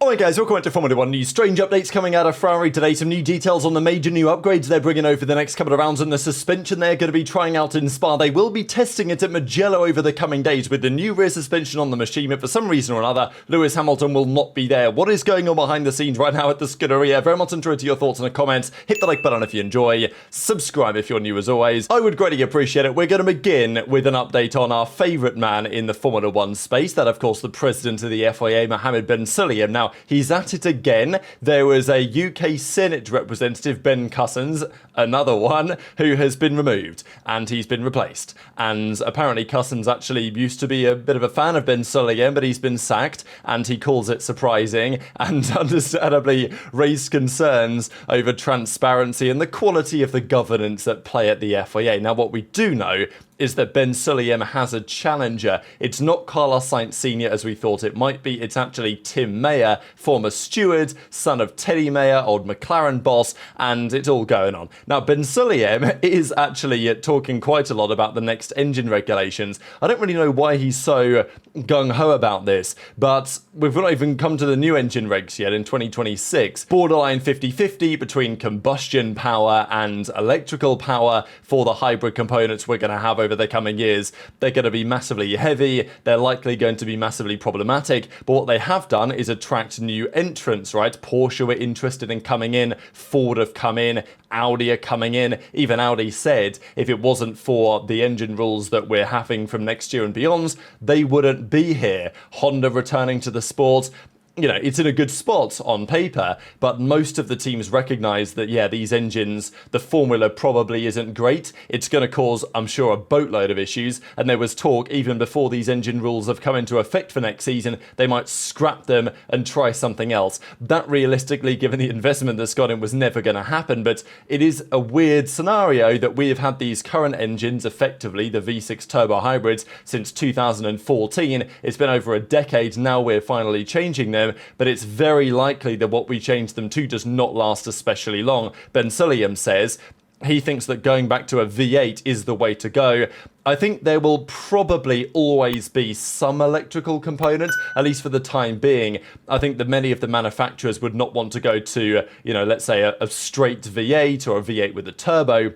Alright guys, welcome back to Formula 1 news. Strange updates coming out of Ferrari today. Some new details on the major new upgrades they're bringing over the next couple of rounds, and the suspension they're going to be trying out in Spa. They will be testing it at Mugello over the coming days with the new rear suspension on the machine, but for some reason or another, Lewis Hamilton will not be there. What is going on behind the scenes right now at the Scuderia? Very much interested to your thoughts in the comments. Hit the like button if you enjoy. Subscribe if you're new as always. I would greatly appreciate it. We're going to begin with an update on our favourite man in the Formula 1 space. That, of course, the president of the FIA, Mohammed Ben Sulayem. Now, he's at it again. There was a UK Senate representative, Ben Cousins, another one, who has been removed and he's been replaced. And apparently Cousins actually used to be a bit of a fan of Ben Sulayem, but he's been sacked, and he calls it surprising and understandably raised concerns over transparency and the quality of the governance at play at the FIA. Now, what we do know is that Ben Sulayem has a challenger. It's not Carlos Sainz Sr. as we thought it might be. It's actually Tim Mayer, former steward, son of Teddy Mayer, old McLaren boss, and it's all going on. Now, Ben Sulayem is actually talking quite a lot about the next engine regulations. I don't really know why he's so gung-ho about this, but we've not even come to the new engine regs yet in 2026. Borderline 50-50 between combustion power and electrical power for the hybrid components we're going to have over the coming years. They're going to be massively heavy, they're likely going to be massively problematic, but what they have done is attract new entrants, right? Porsche were interested in coming in, Ford have come in, Audi are coming in. Even Audi said if it wasn't for the engine rules that we're having from next year and beyond, they wouldn't be here. Honda returning to the sport. You know, it's in a good spot on paper, but most of the teams recognise that, yeah, these engines, the formula probably isn't great. It's going to cause, I'm sure, a boatload of issues. And there was talk, even before these engine rules have come into effect for next season, they might scrap them and try something else. That realistically, given the investment that's gone in, was never going to happen. But it is a weird scenario that we have had these current engines, effectively the V6 turbo hybrids, since 2014. It's been over a decade. Now we're finally changing them. But it's very likely that what we change them to does not last especially long. Ben Sulayem says he thinks that going back to a V8 is the way to go. I think there will probably always be some electrical component, at least for the time being. I think that many of the manufacturers would not want to go to, you know, let's say a straight V8 or a V8 with a turbo.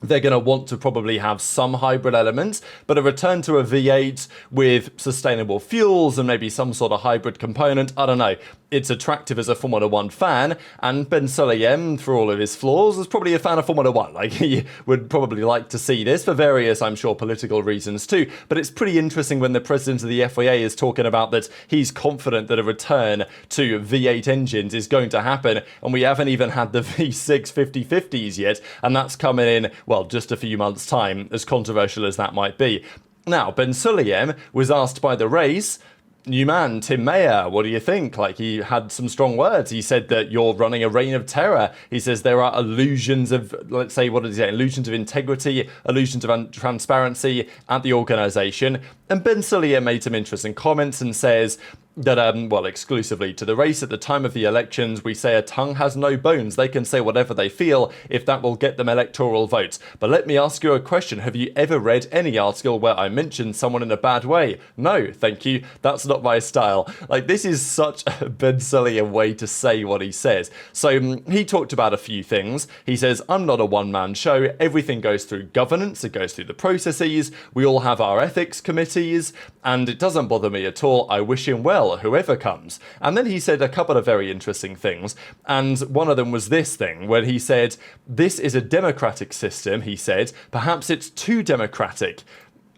They're going to want to probably have some hybrid elements, but a return to a V8 with sustainable fuels and maybe some sort of hybrid component, I don't know. It's attractive as a Formula 1 fan, and Ben Sulayem, for all of his flaws, is probably a fan of Formula 1. Like, he would probably like to see this for various, I'm sure, political reasons too. But it's pretty interesting when the president of the FIA is talking about that he's confident that a return to V8 engines is going to happen, and we haven't even had the V6 50-50s yet, and that's coming in, well, just a few months' time, as controversial as that might be. Now, Ben Sulayem was asked by the race, new man, Tim Mayer, what do you think? Like, he had some strong words. He said that you're running a reign of terror. He says there are illusions of, let's say, what did he say? Illusions of integrity, illusions of transparency at the organisation. And Ben Sulayem made some interesting comments and says that, well, exclusively to the race, at the time of the elections, we say a tongue has no bones. They can say whatever they feel if that will get them electoral votes. But let me ask you a question. Have you ever read any article where I mentioned someone in a bad way? No, thank you. That's not my style. Like, this is such a Ben Sulayem way to say what he says. So he talked about a few things. He says, I'm not a one-man show. Everything goes through governance. It goes through the processes. We all have our ethics committees, and it doesn't bother me at all. I wish him well, whoever comes. And then he said a couple of very interesting things, and one of them was this thing, where he said, this is a democratic system, he said, perhaps it's too democratic.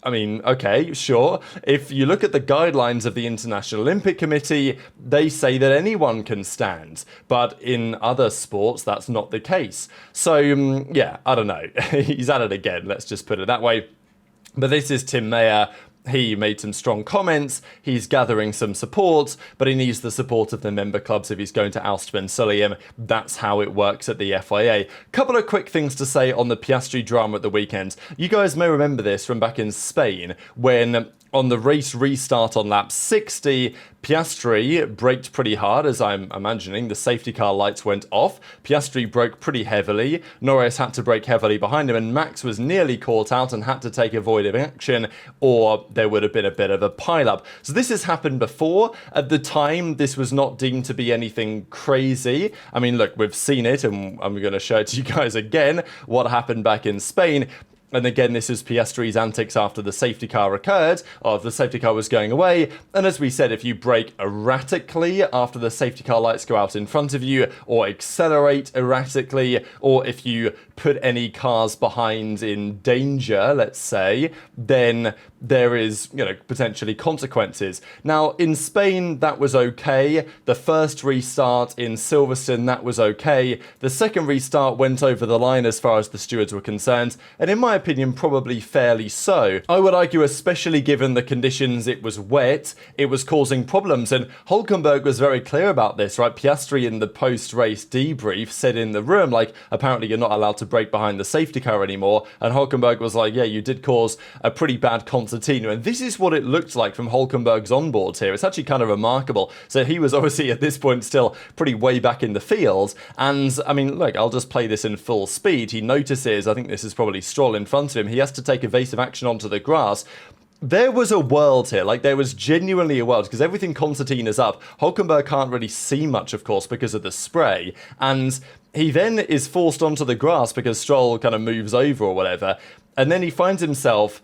I mean, okay, sure. If you look at the guidelines of the International Olympic Committee, they say that anyone can stand. But in other sports, that's not the case. So, yeah, I don't know. He's at it again, let's just put it that way. But this is Tim Mayer. He made some strong comments, he's gathering some support, but he needs the support of the member clubs if he's going to oust Ben Sulayem. That's how it works at the FIA. Couple of quick things to say on the Piastri drama at the weekend. You guys may remember this from back in Spain, when On the race restart on lap 60, Piastri braked pretty hard, as I'm imagining. The safety car lights went off. Piastri broke pretty heavily. Norris had to brake heavily behind him, and Max was nearly caught out and had to take avoided action, or there would have been a bit of a pile-up. So this has happened before. At the time, this was not deemed to be anything crazy. I mean, look, we've seen it, and I'm going to show it to you guys again, what happened back in Spain. And again, this is Piastri's antics after the safety car occurred, or the safety car was going away. And as we said, if you brake erratically after the safety car lights go out in front of you, or accelerate erratically, or if you put any cars behind in danger, let's say, then there is, potentially consequences. Now, in Spain, that was okay. The first restart in Silverstone, that was okay. The second restart went over the line as far as the stewards were concerned, and in my opinion, probably fairly so. I would argue, especially given the conditions, it was wet, it was causing problems, and Hülkenberg was very clear about this, right? Piastri in the post-race debrief said in the room, apparently you're not allowed to brake behind the safety car anymore, and Hülkenberg was like, yeah, you did cause a pretty bad concertina, and this is what it looked like from Hülkenberg's onboards here. It's actually kind of remarkable. So he was obviously at this point still pretty way back in the field, and I mean, look, I'll just play this in full speed. He notices, I think this is probably Stroll in front of him, he has to take evasive action onto the grass. There was a world here, there was genuinely a world, because everything concertina's up. Hülkenberg can't really see much, of course, because of the spray, and he then is forced onto the grass because Stroll kind of moves over or whatever, and then he finds himself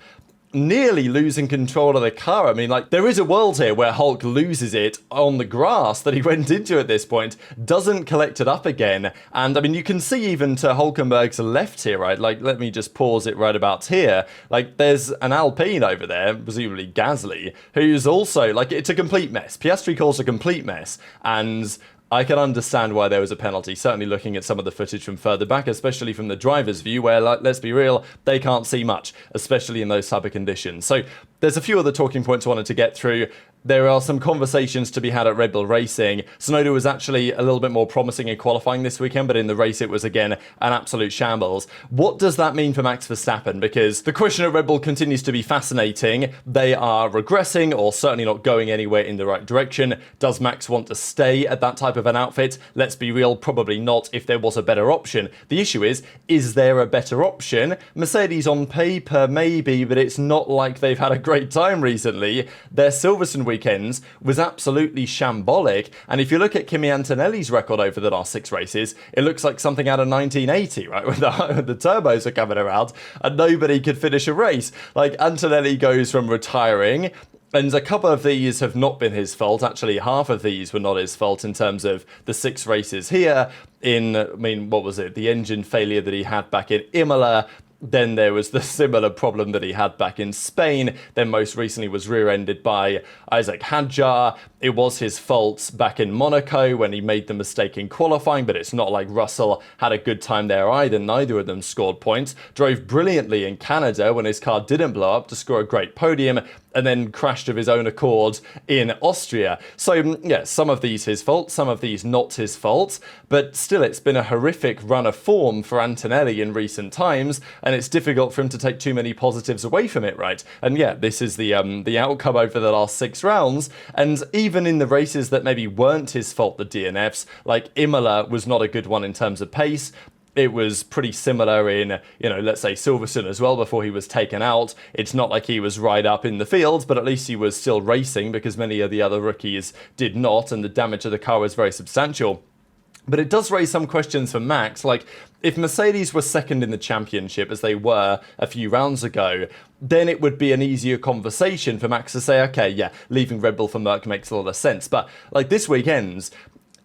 nearly losing control of the car. I mean, there is a world here where Hulk loses it on the grass that he went into at this point, doesn't collect it up again, and I mean, you can see even to Hülkenberg's left here, right? Let me just pause it right about here. There's an Alpine over there, presumably Gasly, who's also, it's a complete mess. Piastri calls a complete mess, and I can understand why there was a penalty, certainly looking at some of the footage from further back, especially from the driver's view, where, let's be real, they can't see much, especially in those type of conditions. So there's a few other talking points I wanted to get through. There are some conversations to be had at Red Bull Racing. Tsunoda was actually a little bit more promising in qualifying this weekend, but in the race it was, again, an absolute shambles. What does that mean for Max Verstappen? Because the question at Red Bull continues to be fascinating. They are regressing, or certainly not going anywhere in the right direction. Does Max want to stay at that type of an outfit? Let's be real, probably not if there was a better option. The issue is there a better option? Mercedes on paper, maybe, but it's not like they've had a great time recently. Their Silverstone weekends was absolutely shambolic, and if you look at Kimi Antonelli's record over the last 6 races, it looks like something out of 1980, right, when the turbos are coming around and nobody could finish a race. Antonelli goes from retiring, and a couple of these have not been his fault. Actually, half of these were not his fault in terms of the 6 races here. What was it? The engine failure that he had back in Imola. Then there was the similar problem that he had back in Spain. Then most recently was rear-ended by Isaac Hadjar. It was his fault back in Monaco when he made the mistake in qualifying, but it's not like Russell had a good time there either. Neither of them scored points. Drove brilliantly in Canada when his car didn't blow up to score a great podium, and then crashed of his own accord in Austria. So, yeah, some of these his fault, some of these not his fault, but still it's been a horrific run of form for Antonelli in recent times, and it's difficult for him to take too many positives away from it, right? And yeah, this is the outcome over the last 6 rounds, and even in the races that maybe weren't his fault, the DNFs, Imola was not a good one in terms of pace. It was pretty similar in, let's say Silverstone as well before he was taken out. It's not like he was right up in the field, but at least he was still racing because many of the other rookies did not, and the damage to the car was very substantial. But it does raise some questions for Max, if Mercedes were second in the championship, as they were a few rounds ago, then it would be an easier conversation for Max to say, okay, yeah, leaving Red Bull for Merc makes a lot of sense. But, this weekend's,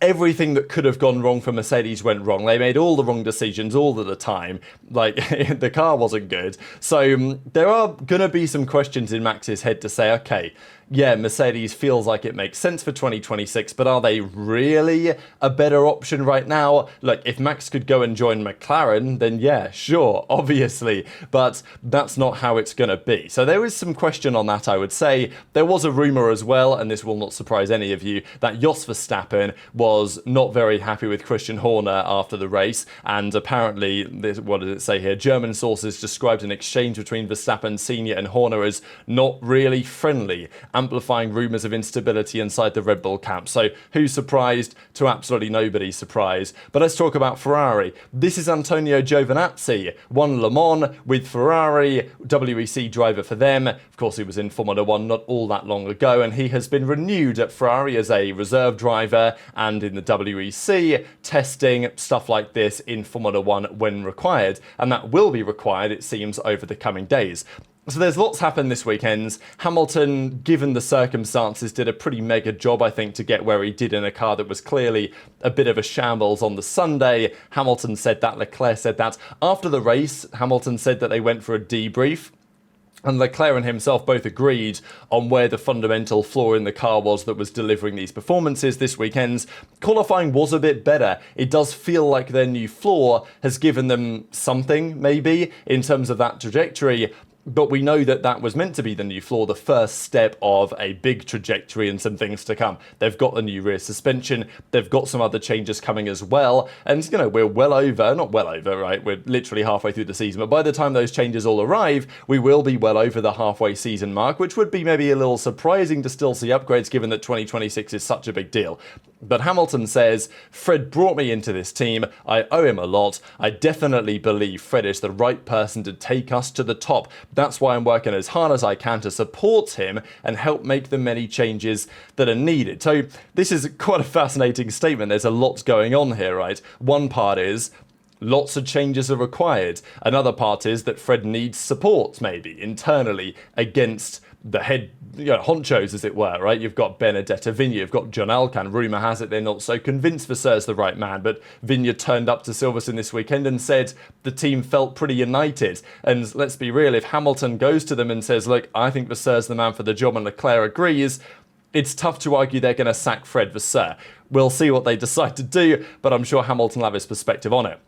everything that could have gone wrong for Mercedes went wrong. They made all the wrong decisions all of the time. The car wasn't good. So there are going to be some questions in Max's head to say, okay, yeah, Mercedes feels like it makes sense for 2026, but are they really a better option right now? Look, if Max could go and join McLaren, then yeah, sure, obviously, but that's not how it's going to be. So there is some question on that, I would say. There was a rumour as well, and this will not surprise any of you, that Jos Verstappen was was not very happy with Christian Horner after the race, and apparently, what does it say here? German sources described an exchange between Verstappen Sr. and Horner as not really friendly, amplifying rumours of instability inside the Red Bull camp. So who's surprised? To absolutely nobody's surprise. But let's talk about Ferrari. This is Antonio Giovinazzi, won Le Mans with Ferrari, WEC driver for them. Of course, he was in Formula 1 not all that long ago, and he has been renewed at Ferrari as a reserve driver and in the WEC, testing stuff like this in Formula 1 when required. And that will be required, it seems, over the coming days. So there's lots happened this weekend. Hamilton, given the circumstances, did a pretty mega job, I think, to get where he did in a car that was clearly a bit of a shambles on the Sunday. Hamilton said that, Leclerc said that. After the race, Hamilton said that they went for a debrief. And Leclerc and himself both agreed on where the fundamental flaw in the car was that was delivering these performances this weekend. Qualifying was a bit better. It does feel like their new flaw has given them something, maybe, in terms of that trajectory. But we know that that was meant to be the new flaw, the first step of a big trajectory and some things to come. They've got the new rear suspension. They've got some other changes coming as well. And, you know, we're not well over, right? We're literally halfway through the season. But by the time those changes all arrive, we will be well over the halfway season mark, which would be maybe a little surprising to still see upgrades given that 2026 is such a big deal. But Hamilton says, Fred brought me into this team. I owe him a lot. I definitely believe Fred is the right person to take us to the top. That's why I'm working as hard as I can to support him and help make the many changes that are needed. So this is quite a fascinating statement. There's a lot going on here, right? One part is lots of changes are required. Another part is that Fred needs support, maybe, internally against the head honchos, as it were, right? You've got Benedetto Vigna, you've got John Alcan. Rumour has it they're not so convinced Vasseurs the right man, but Vigna turned up to Silverstone this weekend and said the team felt pretty united. And let's be real, if Hamilton goes to them and says, look, I think Vasseurs the man for the job, and Leclerc agrees, it's tough to argue they're going to sack Fred Vasseur. We'll see what they decide to do, but I'm sure Hamilton will have his perspective on it.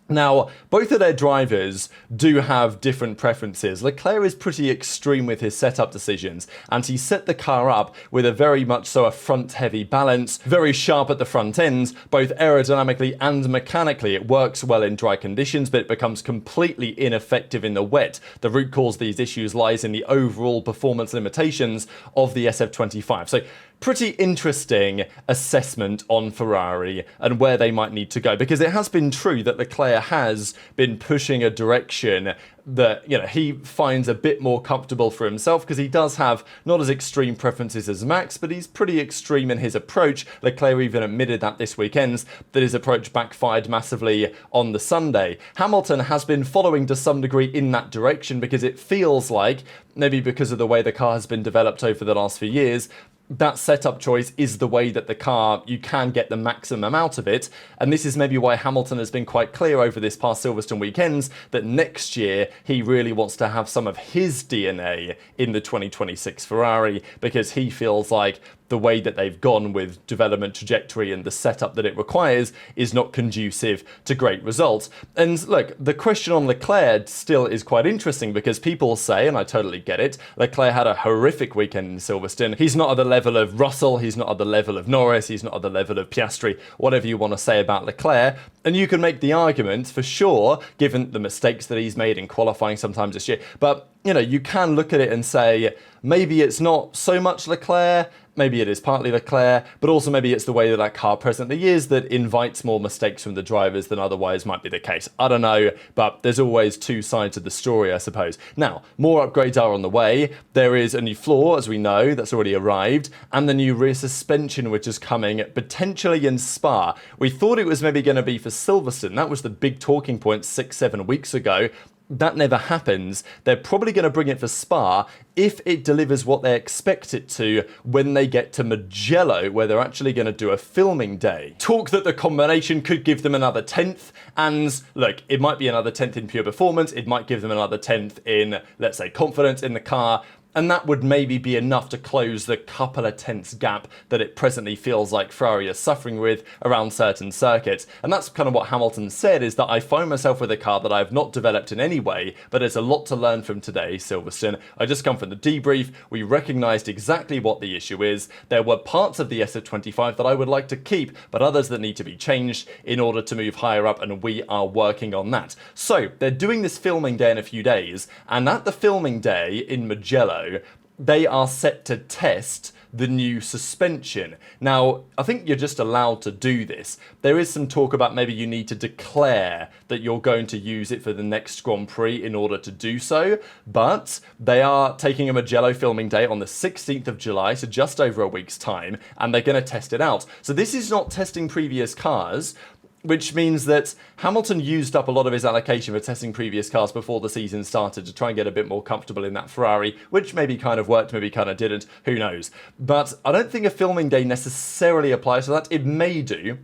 Now, both of their drivers do have different preferences. Leclerc is pretty extreme with his setup decisions, and he set the car up with a very much so a front-heavy balance, very sharp at the front end, both aerodynamically and mechanically. It works well in dry conditions, but it becomes completely ineffective in the wet. The root cause of these issues lies in the overall performance limitations of the SF25. So, pretty interesting assessment on Ferrari and where they might need to go, because it has been true that Leclerc has been pushing a direction that, you know, he finds a bit more comfortable for himself, because he does have not as extreme preferences as Max, but he's pretty extreme in his approach. Leclerc even admitted that this weekend, that his approach backfired massively on the Sunday. Hamilton has been following to some degree in that direction, because it feels like, maybe because of the way the car has been developed over the last few years, that setup choice is the way that the car, you can get the maximum out of it. And this is maybe why Hamilton has been quite clear over this past Silverstone weekends that next year he really wants to have some of his DNA in the 2026 Ferrari, because he feels like the way that they've gone with development trajectory and the setup that it requires is not conducive to great results. And look, the question on Leclerc still is quite interesting, because people say, and I totally get it, Leclerc had a horrific weekend in Silverstone. He's not at the level of Russell, he's not at the level of Norris, he's not at the level of Piastri, whatever you want to say about Leclerc. And you can make the argument for sure, given the mistakes that he's made in qualifying sometimes this year. But, you know, you can look at it and say, maybe it's not so much Leclerc, maybe it is partly Leclerc, but also maybe it's the way that that car presently is that invites more mistakes from the drivers than otherwise might be the case. I don't know, but there's always two sides of the story, I suppose. Now, more upgrades are on the way. There is a new floor, as we know, that's already arrived, and the new rear suspension, which is coming potentially in Spa. We thought it was maybe going to be for Silverstone. That was the big talking point 6-7 weeks ago. That never happens. They're probably going to bring it for Spa if it delivers what they expect it to when they get to Mugello, where they're actually going to do a filming day. Talk that the combination could give them another 10th, and look, it might be another 10th in pure performance, it might give them another 10th in, let's say, confidence in the car. And that would maybe be enough to close the couple of tenths gap that it presently feels like Ferrari is suffering with around certain circuits. And that's kind of what Hamilton said, is that I find myself with a car that I have not developed in any way, but there's a lot to learn from today, Silverstone. I just come from the debrief. We recognised exactly what the issue is. There were parts of the SF25 that I would like to keep, but others that need to be changed in order to move higher up, and we are working on that. So they're doing this filming day in a few days, and at the filming day in Mugello, they are set to test the new suspension. Now, I think you're just allowed to do this. There is some talk about maybe you need to declare that you're going to use it for the next Grand Prix in order to do so, but they are taking a Mugello filming day on the 16th of July, so just over a week's time, and they're going to test it out. So this is not testing previous cars, which means that Hamilton used up a lot of his allocation for testing previous cars before the season started to try and get a bit more comfortable in that Ferrari, which maybe kind of worked, maybe kind of didn't, who knows. But I don't think a filming day necessarily applies to that. It may do.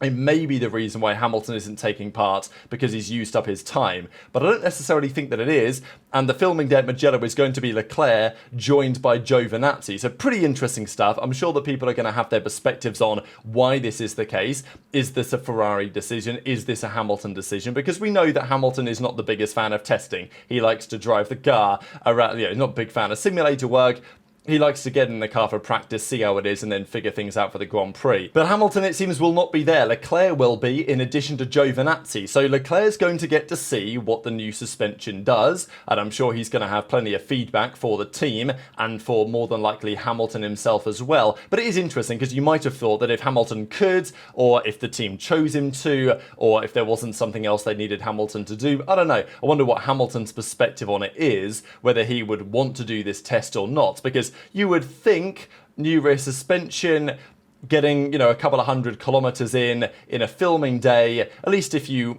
It may be the reason why Hamilton isn't taking part, because he's used up his time. But I don't necessarily think that it is. And the filming day at Mugello is going to be Leclerc joined by Giovinazzi. So pretty interesting stuff. I'm sure that people are going to have their perspectives on why this is the case. Is this a Ferrari decision? Is this a Hamilton decision? Because we know that Hamilton is not the biggest fan of testing. He likes to drive the car around, he's not a big fan of simulator work. He likes to get in the car for practice, see how it is, and then figure things out for the Grand Prix. But Hamilton, it seems, will not be there. Leclerc will be, in addition to Giovinazzi. So Leclerc's going to get to see what the new suspension does, and I'm sure he's going to have plenty of feedback for the team, and for more than likely Hamilton himself as well. But it is interesting, because you might have thought that if Hamilton could, or if the team chose him to, or if there wasn't something else they needed Hamilton to do, I don't know. I wonder what Hamilton's perspective on it is, whether he would want to do this test or not, because you would think new rear suspension, getting, a couple of 100 kilometers in a filming day, at least if you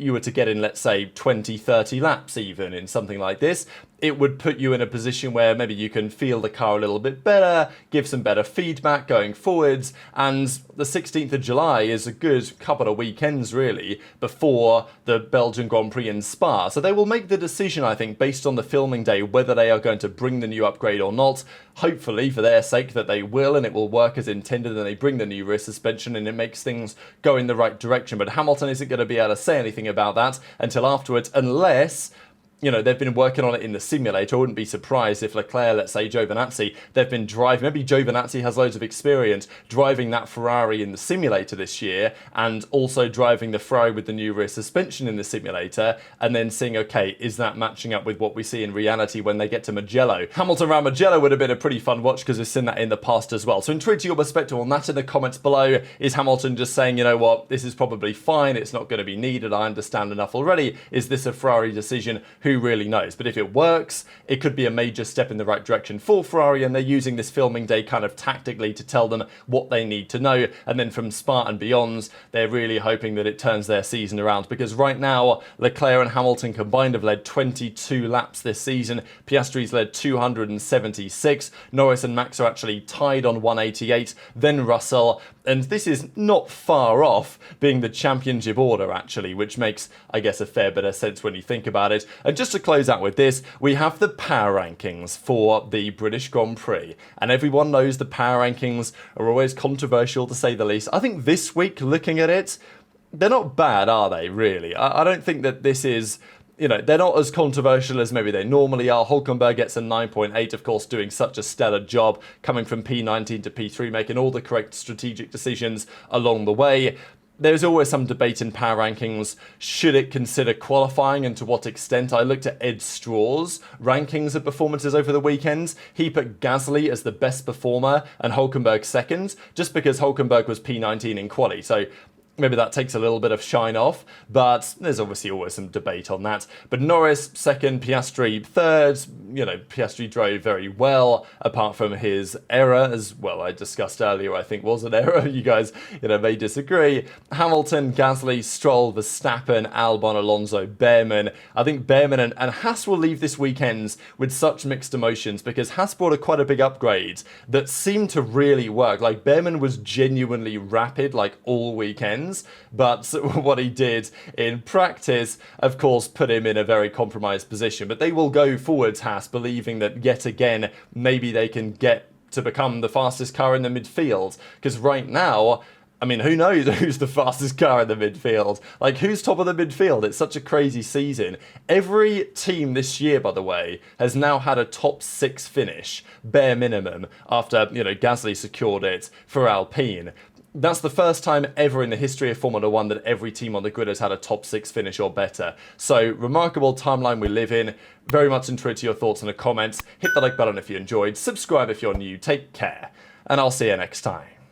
were to get in, let's say, 20, 30 laps even in something like this, it would put you in a position where maybe you can feel the car a little bit better, give some better feedback going forwards, and the 16th of July is a good couple of weekends, really, before the Belgian Grand Prix in Spa. So they will make the decision, I think, based on the filming day, whether they are going to bring the new upgrade or not. Hopefully, for their sake, that they will, and it will work as intended, and they bring the new rear suspension, and it makes things go in the right direction. But Hamilton isn't going to be able to say anything about that until afterwards, unless they've been working on it in the simulator. I wouldn't be surprised if Leclerc, let's say Giovinazzi, they've been driving, maybe Giovinazzi has loads of experience driving that Ferrari in the simulator this year, and also driving the Ferrari with the new rear suspension in the simulator, and then seeing, okay, is that matching up with what we see in reality when they get to Mugello? Hamilton around Mugello would have been a pretty fun watch, because we've seen that in the past as well. So intrigued to your perspective on that in the comments below. Is Hamilton just saying, you know what, this is probably fine, it's not going to be needed, I understand enough already? Is this a Ferrari decision? Who really knows? But if it works, it could be a major step in the right direction for Ferrari, and they're using this filming day kind of tactically to tell them what they need to know, and then from Spa and beyond, they're really hoping that it turns their season around, because right now, Leclerc and Hamilton combined have led 22 laps this season. Piastri's led 276. Norris and Max are actually tied on 188, then Russell, and this is not far off being the championship order, actually, which makes, I guess, a fair bit of sense when you think about it. And just to close out with this, we have the power rankings for the British Grand Prix, and everyone knows the power rankings are always controversial, to say the least. I think this week, looking at it, they're not bad, are they, really? I don't think that this is... they're not as controversial as maybe they normally are. Hülkenberg gets a 9.8, of course, doing such a stellar job, coming from P19 to P3, making all the correct strategic decisions along the way. There's always some debate in power rankings. Should it consider qualifying, and to what extent? I looked at Ed Straw's rankings of performances over the weekends. He put Gasly as the best performer and Hülkenberg second, just because Hülkenberg was P19 in quali. So maybe that takes a little bit of shine off, but there's obviously always some debate on that. But Norris second, Piastri third. Piastri drove very well, apart from his error, as well I discussed earlier, I think was an error. You guys, may disagree. Hamilton, Gasly, Stroll, Verstappen, Albon, Alonso, Behrman. I think Behrman and Haas will leave this weekend with such mixed emotions, because Haas brought quite a big upgrade that seemed to really work. Like, Behrman was genuinely rapid, like, all weekend. wins, but what he did in practice, of course, put him in a very compromised position. But they will go forwards, Haas, believing that yet again, maybe they can get to become the fastest car in the midfield. Because right now, I mean, who knows who's the fastest car in the midfield? Like, who's top of the midfield? It's such a crazy season. Every team this year, by the way, has now had a top 6 finish, bare minimum, after, you know, Gasly secured it for Alpine. That's the first time ever in the history of Formula 1 that every team on the grid has had a top 6 finish or better. So, remarkable timeline we live in. Very much interested your thoughts in the comments. Hit the like button if you enjoyed. Subscribe if you're new. Take care. And I'll see you next time.